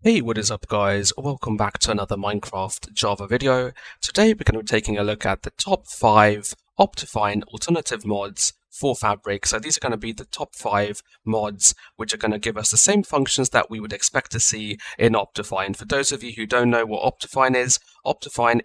Hey, what is up guys? Welcome back to another Minecraft Java video. Today we're going to be taking a look at the top 5 OptiFine Alternative Mods for Fabric. So these are going to be the top 5 mods which are going to give us the same functions that we would expect to see in OptiFine. For those of you who don't know what OptiFine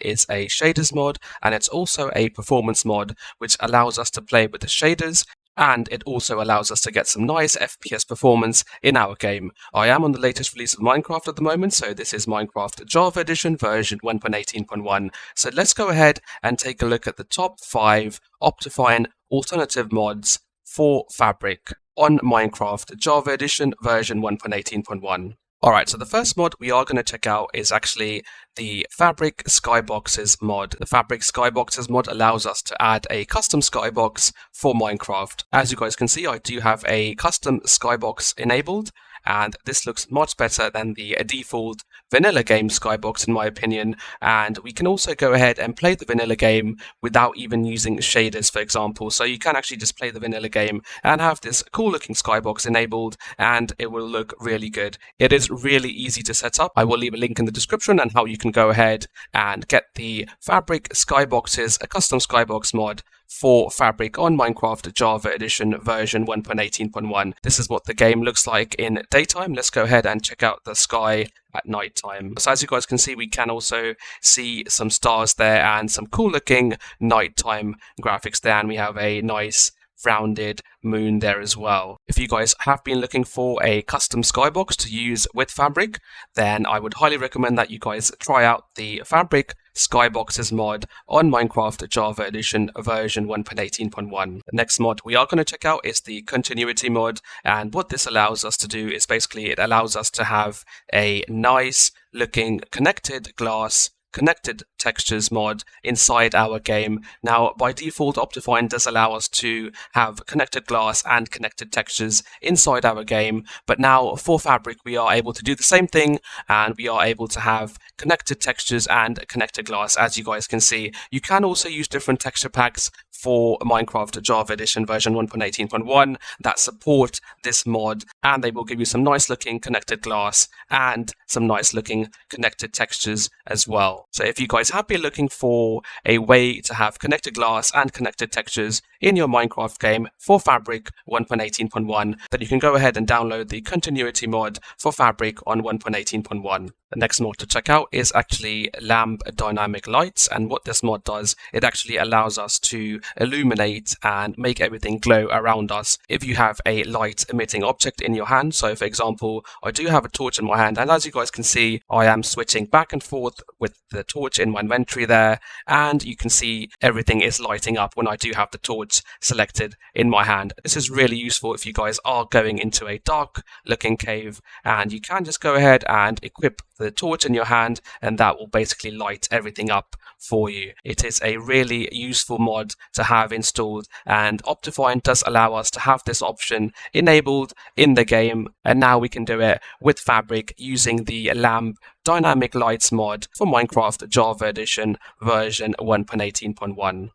is a shaders mod, and it's also a performance mod which allows us to play with the shaders, and it also allows us to get some nice FPS performance in our game. I am on the latest release of Minecraft at the moment, so this is Minecraft Java Edition version 1.18.1. So let's go ahead and take a look at the top 5 Optifine alternative mods for Fabric on Minecraft Java Edition version 1.18.1. Alright, so the first mod we are going to check out is actually the Fabric Skyboxes mod. The Fabric Skyboxes mod allows us to add a custom skybox for Minecraft. As you guys can see, I do have a custom skybox enabled, and this looks much better than the default vanilla game skybox in my opinion. And we can also go ahead and play the vanilla game without even using shaders, for example. So you can actually just play the vanilla game and have this cool looking skybox enabled, and it will look really good. It is really easy to set up. I will leave a link in the description on how you can go ahead and get the Fabric Skyboxes, a custom skybox mod for Fabric on Minecraft Java Edition version 1.18.1. This is what the game looks like in daytime. Let's go ahead and check out the sky at nighttime. So as you guys can see, we can also see some stars there and some cool looking nighttime graphics there, and we have a nice rounded moon there as well. If you guys have been looking for a custom skybox to use with Fabric, then I would highly recommend that you guys try out the Fabric Skyboxes mod on Minecraft Java Edition version 1.18.1. The next mod we are going to check out is the continuity mod, and what this allows us to do is basically it allows us to have a nice looking connected glass, connected textures mod inside our game. Now, by default, OptiFine does allow us to have connected glass and connected textures inside our game, but now for Fabric we are able to do the same thing, and we are able to have connected textures and connected glass. As you guys can see, you can also use different texture packs for Minecraft Java Edition version 1.18.1 that support this mod, and they will give you some nice looking connected glass and some nice looking connected textures as well. So if you guys have been looking for a way to have connected glass and connected textures in your Minecraft game for Fabric 1.18.1, then you can go ahead and download the continuity mod for Fabric on 1.18.1. The next mod to check out is actually lamp dynamic lights, and what this mod does, it actually allows us to illuminate and make everything glow around us if you have a light emitting object in your hand. So for example, I do have a torch in my hand, and as you guys can see, I am switching back and forth with the torch in my inventory there, and you can see everything is lighting up when I do have the torch selected in my hand. This is really useful if you guys are going into a dark looking cave, and you can just go ahead and equip the torch in your hand, and that will basically light everything up for you. It is a really useful mod to have installed, and OptiFine does allow us to have this option enabled in the game, and now we can do it with Fabric using the lamp dynamic lights mod for Minecraft Java Edition version 1.18.1.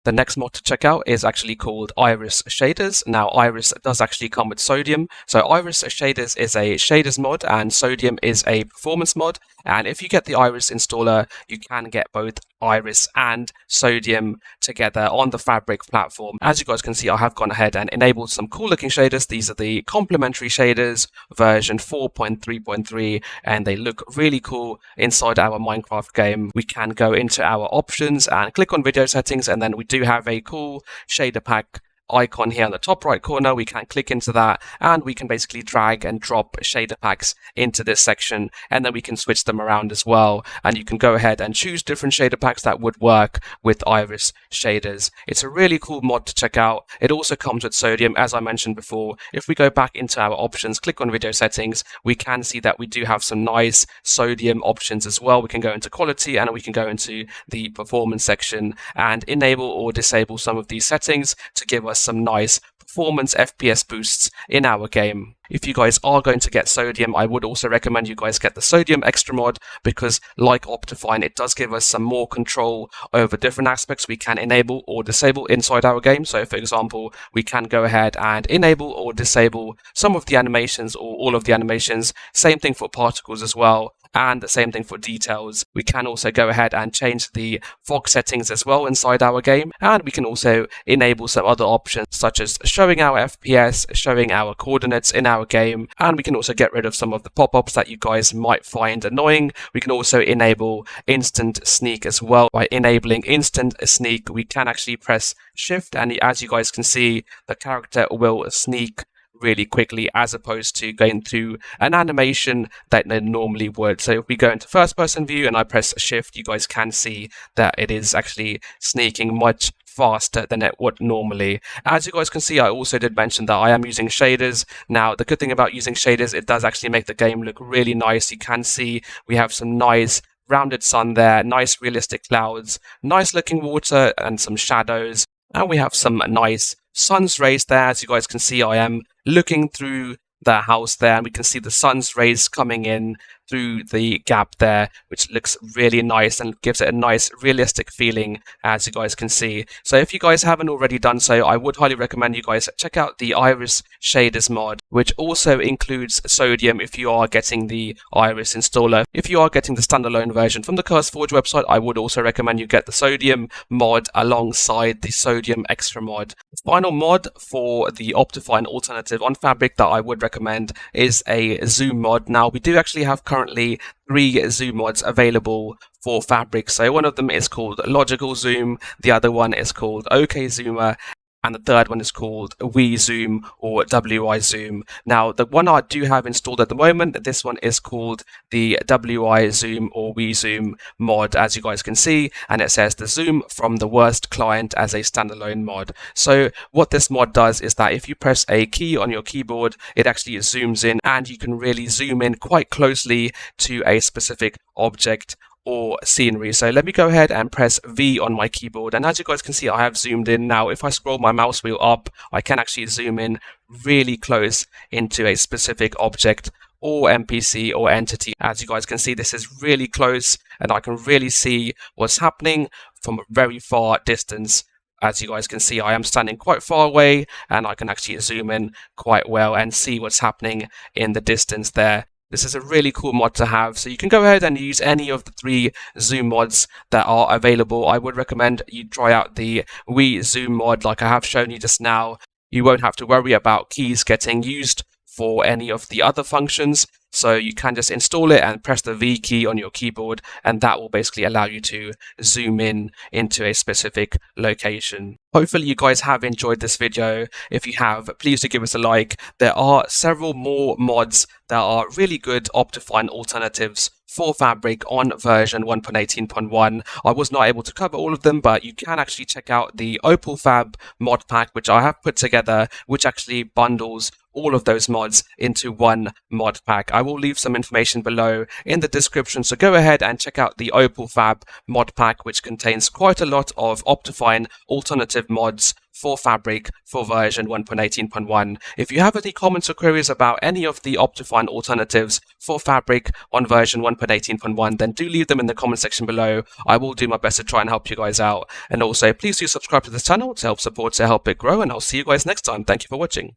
The next mod to check out is actually called Iris Shaders. Now, Iris does actually come with Sodium. So Iris Shaders is a shaders mod, and Sodium is a performance mod. And if you get the Iris installer, you can get both Iris and Sodium together on the Fabric platform. As you guys can see, I have gone ahead and enabled some cool looking shaders. These are the complementary shaders version 4.3.3, and they look really cool inside our Minecraft game. We can go into our options and click on video settings, and then we do have a cool shader pack icon here in the top right corner. We can click into that, and we can basically drag and drop shader packs into this section, and then we can switch them around as well, and you can go ahead and choose different shader packs that would work with Iris shaders. It's a really cool mod to check out. It also comes with Sodium, as I mentioned before. If we go back into our options, click on video settings, we can see that we do have some nice Sodium options as well. We can go into quality, and we can go into the performance section and enable or disable some of these settings to give us some nice performance FPS boosts in our game. If you guys are going to get sodium, I would also recommend you guys get the sodium extra mod, because like OptiFine, it does give us some more control over different aspects we can enable or disable inside our game. So for example, we can go ahead and enable or disable some of the animations or all of the animations. Same thing for particles as well, and the same thing for details. We can also go ahead and change the fog settings as well inside our game, and we can also enable some other options such as showing our FPS, showing our coordinates in our game, and we can also get rid of some of the pop-ups that you guys might find annoying. We can also enable instant sneak as well. By enabling instant sneak, we can actually press shift, and as you guys can see, the character will sneak really quickly as opposed to going through an animation that they normally would. So if we go into first person view and I press shift, you guys can see that it is actually sneaking much faster than it would normally. As you guys can see, I also did mention that I am using shaders. Now the good thing about using shaders, it does actually make the game look really nice. You can see we have some nice rounded sun there, nice realistic clouds, nice looking water and some shadows, and we have some nice sun's rays there. As you guys can see, I am looking through the house there, and we can see the sun's rays coming in through the gap there, which looks really nice and gives it a nice realistic feeling, as you guys can see. So if you guys haven't already done so, I would highly recommend you guys check out the Iris Shaders mod, which also includes sodium if you are getting the Iris installer. If you are getting the standalone version from the CurseForge website, I would also recommend you get the sodium mod alongside the sodium extra mod. The final mod for the OptiFine alternative on Fabric that I would recommend is a zoom mod. Now we do actually have currently 3 zoom mods available for Fabric. So one of them is called Logical Zoom, the other one is called OK Zoomer, and the third one is called We Zoom or WI Zoom. Now, the one I do have installed at the moment, this one is called the WI Zoom or We Zoom mod, as you guys can see, and it says the zoom from the worst client as a standalone mod. So what this mod does is that if you press a key on your keyboard, it actually zooms in, and you can really zoom in quite closely to a specific object or scenery. So let me go ahead and press V on my keyboard, and as you guys can see, I have zoomed in. Now if I scroll my mouse wheel up, I can actually zoom in really close into a specific object or NPC or entity. As you guys can see, this is really close, and I can really see what's happening from a very far distance. As you guys can see, I am standing quite far away, and I can actually zoom in quite well and see what's happening in the distance there. This is a really cool mod to have, so you can go ahead and use any of the 3 zoom mods that are available. I would recommend you try out the We Zoom mod like I have shown you just now. You won't have to worry about keys getting used for any of the other functions, so you can just install it and press the V key on your keyboard, and that will basically allow you to zoom in into a specific location. Hopefully you guys have enjoyed this video. If you have, please do give us a like. There are several more mods that are really good OptiFine alternatives for Fabric on version 1.18.1. I was not able to cover all of them, but you can actually check out the OpalFab mod pack, which I have put together, which actually bundles all of those mods into one mod pack. I will leave some information below in the description, so go ahead and check out the OpalFab mod pack, which contains quite a lot of OptiFine alternative mods for Fabric for version 1.18.1. If you have any comments or queries about any of the OptiFine alternatives for Fabric on version 1.18.1, then do leave them in the comment section below. I will do my best to try and help you guys out. And also, please do subscribe to this channel to help support, to help it grow, and I'll see you guys next time. Thank you for watching.